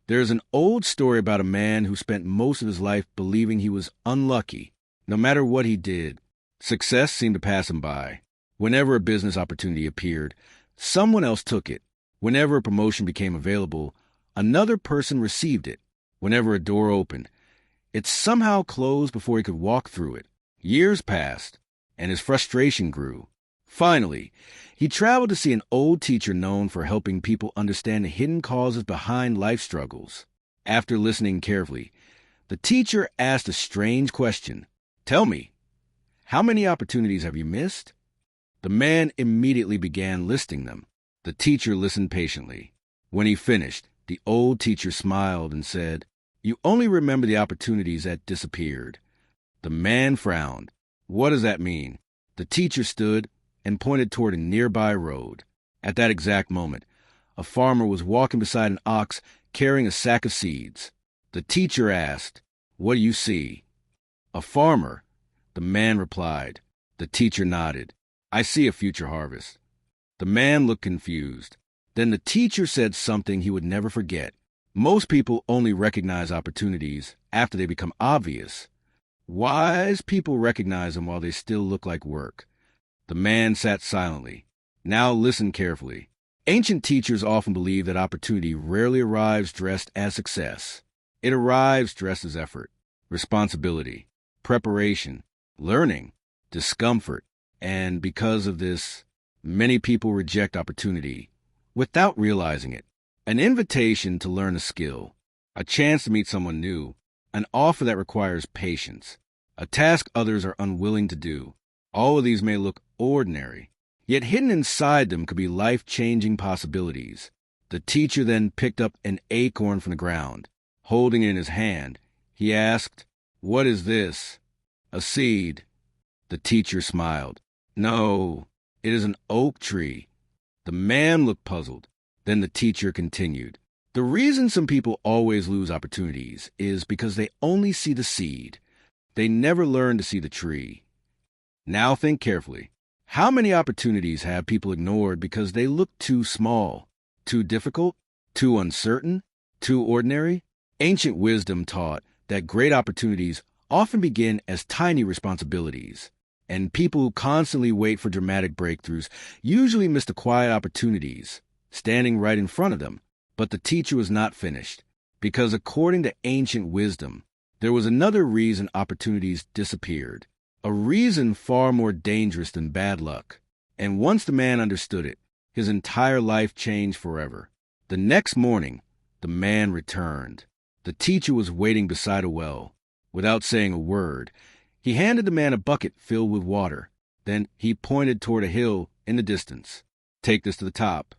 There's an old story about a man who spent most of his life believing he was unlucky. No matter what he did, success seemed to pass him by. Whenever a business opportunity appeared, someone else took it. Whenever a promotion became available, another person received it. Whenever a door opened, it somehow closed before he could walk through it. Years passed, and his frustration grew. Finally, he traveled to see an old teacher known for helping people understand the hidden causes behind life struggles. After listening carefully, the teacher asked a strange question. "Tell me, how many opportunities have you missed?" The man immediately began listing them. The teacher listened patiently. When he finished, the old teacher smiled and said, "You only remember the opportunities that disappeared." The man frowned. "What does that mean?" The teacher stood and pointed toward a nearby road. At that exact moment, a farmer was walking beside an ox carrying a sack of seeds. The teacher asked, "What do you see?" "A farmer," the man replied. The teacher nodded. "I see a future harvest." The man looked confused. Then the teacher said something he would never forget. Most people only recognize opportunities after they become obvious. Wise people recognize them while they still look like work. The man sat silently. Now listen carefully. Ancient teachers often believed that opportunity rarely arrives dressed as success. It arrives dressed as effort, responsibility, preparation, learning, discomfort, and because of this, many people reject opportunity without realizing it. An invitation to learn a skill, a chance to meet someone new, an offer that requires patience, a task others are unwilling to do. All of these may look ordinary, yet hidden inside them could be life-changing possibilities. The teacher then picked up an acorn from the ground. Holding it in his hand, he asked, "What is this?" "A seed." The teacher smiled. "No, it is an oak tree." The man looked puzzled. Then the teacher continued. "The reason some people always lose opportunities is because they only see the seed. They never learn to see the tree." Now think carefully. How many opportunities have people ignored because they look too small, too difficult, too uncertain, too ordinary? Ancient wisdom taught that great opportunities often begin as tiny responsibilities, and people who constantly wait for dramatic breakthroughs usually miss the quiet opportunities standing right in front of them. But the teacher was not finished, because according to ancient wisdom, there was another reason opportunities disappeared, a reason far more dangerous than bad luck. And once the man understood it, his entire life changed forever. The next morning, the man returned. The teacher was waiting beside a well. Without saying a word, he handed the man a bucket filled with water. Then he pointed toward a hill in the distance. "Take this to the top."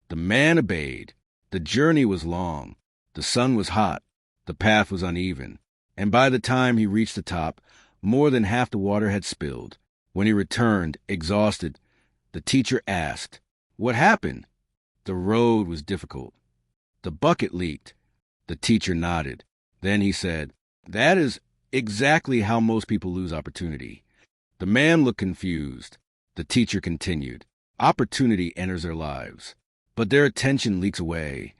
The man obeyed. The journey was long. The sun was hot. The path was uneven. And by the time he reached the top, more than half the water had spilled. When he returned, exhausted, the teacher asked, "What happened?" "The road was difficult. The bucket leaked." The teacher nodded. Then he said, "That is exactly how most people lose opportunity." The man looked confused. The teacher continued, "Opportunity enters their lives, but their attention leaks away."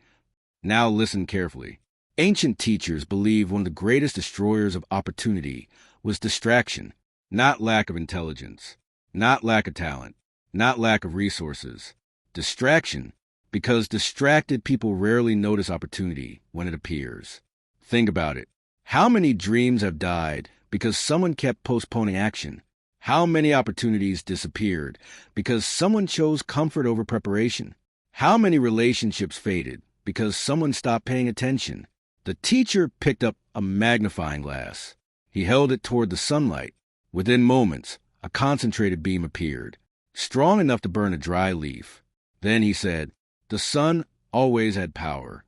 Now listen carefully. Ancient teachers believed one of the greatest destroyers of opportunity was distraction, not lack of intelligence, not lack of talent, not lack of resources. Distraction, because distracted people rarely notice opportunity when it appears. Think about it. How many dreams have died because someone kept postponing action? How many opportunities disappeared because someone chose comfort over preparation? How many relationships faded because someone stopped paying attention? The teacher picked up a magnifying glass. He held it toward the sunlight. Within moments, a concentrated beam appeared, strong enough to burn a dry leaf. Then he said, "The sun always had power.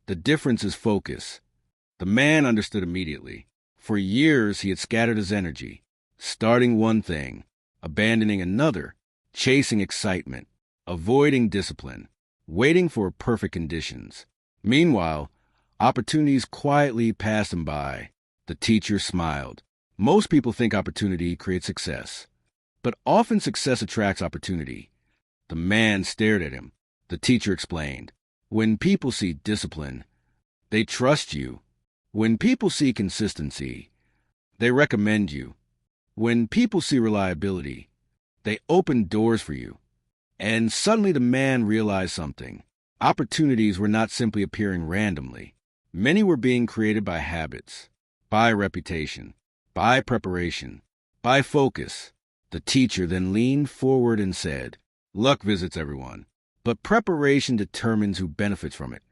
The difference is focus." The man understood immediately. For years he had scattered his energy, starting one thing, abandoning another, chasing excitement, avoiding discipline, waiting for perfect conditions. Meanwhile, opportunities quietly passed him by. The teacher smiled. Most people think opportunity creates success, but often success attracts opportunity. The man stared at him. The teacher explained, "When people see discipline, They trust you. When people see consistency, they recommend you. When people see reliability, they open doors for you. And suddenly the man realized something. Opportunities were not simply appearing randomly. Many were being created by habits, by reputation, by preparation, by focus. The teacher then leaned forward and said, "Luck visits everyone, but preparation determines who benefits from it."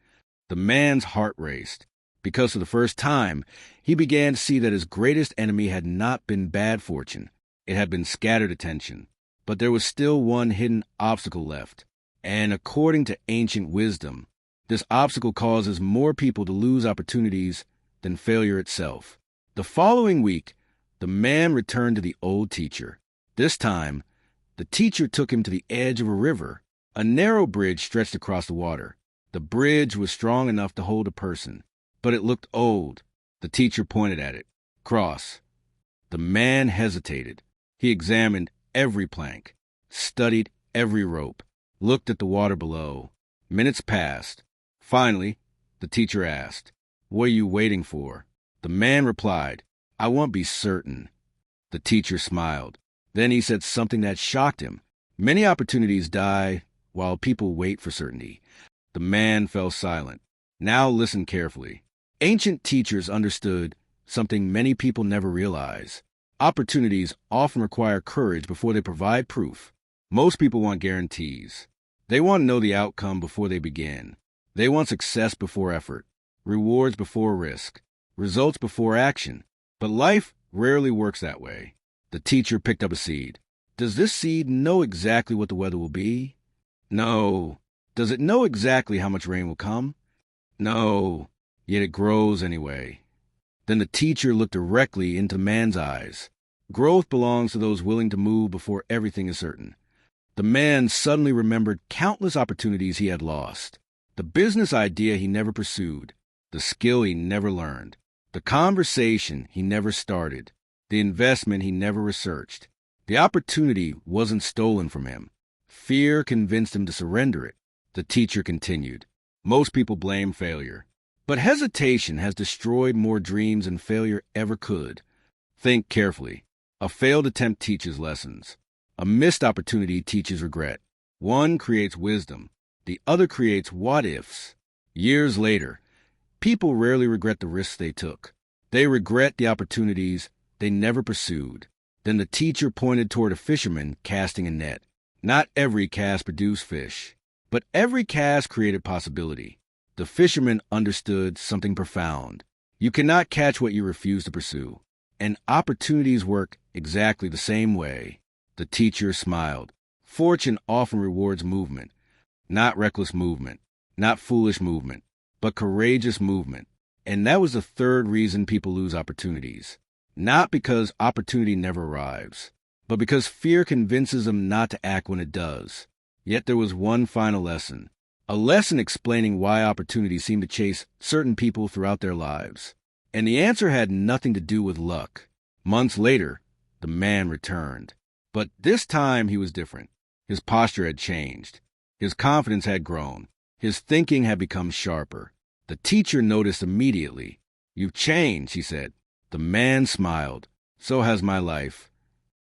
The man's heart raced, because for the first time, he began to see that his greatest enemy had not been bad fortune. It had been scattered attention. But there was still one hidden obstacle left. And according to ancient wisdom, this obstacle causes more people to lose opportunities than failure itself. The following week, the man returned to the old teacher. This time, the teacher took him to the edge of a river. A narrow bridge stretched across the water. The bridge was strong enough to hold a person, but it looked old. The teacher pointed at it. "Cross." The man hesitated. He examined every plank, studied every rope, looked at the water below. Minutes passed. Finally, the teacher asked, "What are you waiting for?" The man replied, "I want to be certain." The teacher smiled. Then he said something that shocked him. "Many opportunities die while people wait for certainty." The man fell silent. Now listen carefully. Ancient teachers understood something many people never realize. Opportunities often require courage before they provide proof. Most people want guarantees. They want to know the outcome before they begin. They want success before effort, rewards before risk, results before action. But life rarely works that way. The teacher picked up a seed. Does this seed know exactly what the weather will be? No. Does it know exactly how much rain will come? No. Yet it grows anyway. Then the teacher looked directly into man's eyes. Growth belongs to those willing to move before everything is certain. The man suddenly remembered countless opportunities he had lost. The business idea he never pursued, the skill he never learned, the conversation he never started, the investment he never researched. The opportunity wasn't stolen from him. Fear convinced him to surrender it. The teacher continued, "Most people blame failure. But hesitation has destroyed more dreams than failure ever could. Think carefully. A failed attempt teaches lessons. A missed opportunity teaches regret. One creates wisdom. The other creates what-ifs. Years later, people rarely regret the risks they took. They regret the opportunities they never pursued. Then the teacher pointed toward a fisherman casting a net. Not every cast produced fish, but every cast created possibility. The fisherman understood something profound. You cannot catch what you refuse to pursue. And opportunities work exactly the same way. The teacher smiled. Fortune often rewards movement. Not reckless movement. Not foolish movement. But courageous movement. And that was the third reason people lose opportunities. Not because opportunity never arrives, but because fear convinces them not to act when it does. Yet there was one final lesson. A lesson explaining why opportunities seem to chase certain people throughout their lives. And the answer had nothing to do with luck. Months later, the man returned. But this time he was different. His posture had changed. His confidence had grown. His thinking had become sharper. The teacher noticed immediately. "You've changed," he said. The man smiled. "So has my life."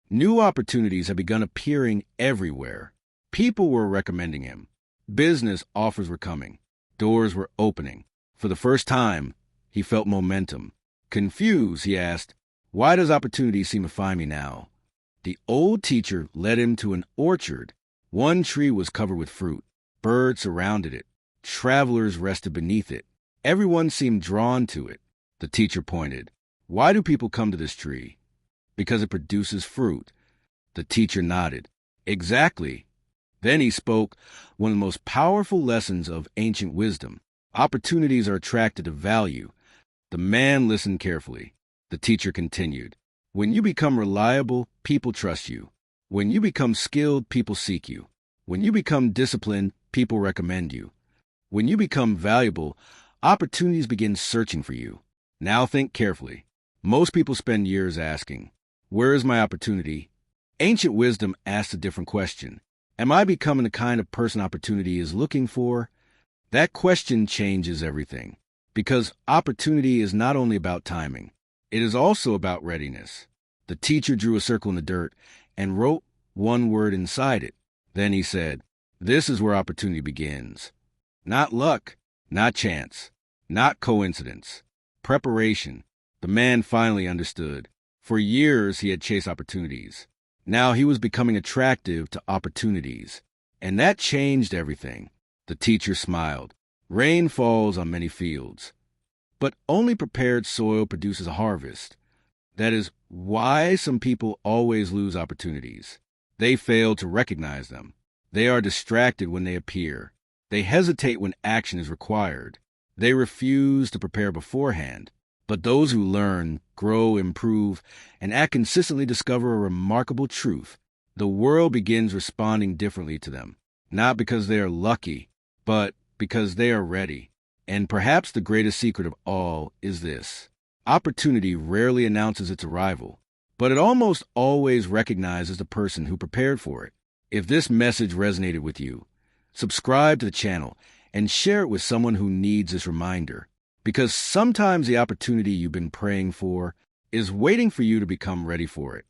New opportunities had begun appearing everywhere. People were recommending him. Business offers were coming. Doors were opening. For the first time, he felt momentum. Confused, he asked, "Why does opportunity seem to find me now?" The old teacher led him to an orchard. One tree was covered with fruit. Birds surrounded it. Travelers rested beneath it. Everyone seemed drawn to it. The teacher pointed. "Why do people come to this tree?" "Because it produces fruit." The teacher nodded. "Exactly." Then he spoke one of the most powerful lessons of ancient wisdom. Opportunities are attracted to value. The man listened carefully. The teacher continued. "When you become reliable, people trust you. When you become skilled, people seek you. When you become disciplined, people recommend you. When you become valuable, opportunities begin searching for you." Now think carefully. Most people spend years asking, "Where is my opportunity?" Ancient wisdom asks a different question. Am I becoming the kind of person opportunity is looking for? That question changes everything. Because opportunity is not only about timing, it is also about readiness. The teacher drew a circle in the dirt and wrote one word inside it. Then he said, "This is where opportunity begins. Not luck, not chance, not coincidence. Preparation." The man finally understood. For years he had chased opportunities. Now he was becoming attractive to opportunities. And that changed everything. The teacher smiled. Rain falls on many fields, but only prepared soil produces a harvest. That is why some people always lose opportunities. They fail to recognize them. They are distracted when they appear. They hesitate when action is required. They refuse to prepare beforehand. But those who learn, grow, improve, and act consistently discover a remarkable truth. The world begins responding differently to them, not because they are lucky, but because they are ready. And perhaps the greatest secret of all is this: opportunity rarely announces its arrival, but it almost always recognizes the person who prepared for it. If this message resonated with you, subscribe to the channel and share it with someone who needs this reminder. Because sometimes the opportunity you've been praying for is waiting for you to become ready for it.